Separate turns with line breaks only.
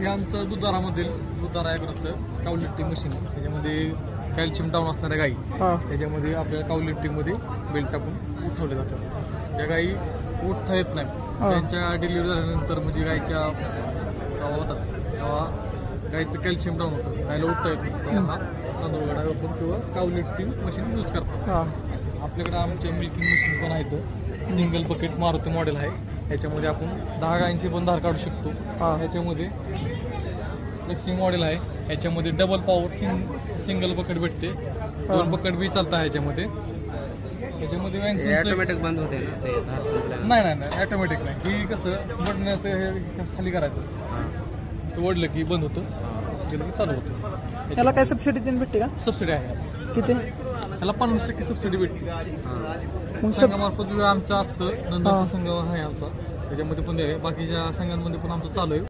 हे आमचं दुधारा ॲग्रोचं काऊ lifting machine. त्याच्यामध्ये कॅल्शियम डाऊन असणाऱ्या गाई त्याच्यामध्ये आपल्याला काऊ लिफ्टिंगमध्ये बेल्ट टाकून उठवले जातात. ज्या गाई उठता येत नाही त्यांच्या डिलिव्हरी झाल्यानंतर म्हणजे गायच्या होतात तेव्हा गायचं कॅल्शियम डाऊन होतं, गायला उठता येत नाही, त्यांना तांदूळ गाडा ओपन किंवा काऊ लिफ्टिंग मशीन यूज करतात. आपल्याकडे आमचे मिल्किंग मशीन पण आहेत. सिंगल बकेट मारुती मॉडेल आहे. ह्याच्यामध्ये आपण 10 गायींची पण धार काढू शकतो. ह्याच्यामध्ये फ्लेक्सिंग मॉडेल आहे. ह्याच्यामध्ये डबल पॉवर सिंगल बकेट भेटते. 2 बकेट बी चालतं ह्याच्यामध्ये. ह्याच्यामध्ये
ऑटोमॅटिक बंद होते
नाही ऑटोमॅटिक नाही. ही कसं बटण्याचं हे खाली करायचं, ओढलं की बंद होतं, केलं की चालू होतं.
याला काय सबसिडी भेटते का?
सबसिडी आहे.
किती?
त्याला 50% सबसिडी भेटते. संघामार्फत आमचं असतं, नंदनचा संघ आहे आमचा, त्याच्यामध्ये पण बाकीच्या संघांमध्ये पण आमचं चालू आहे.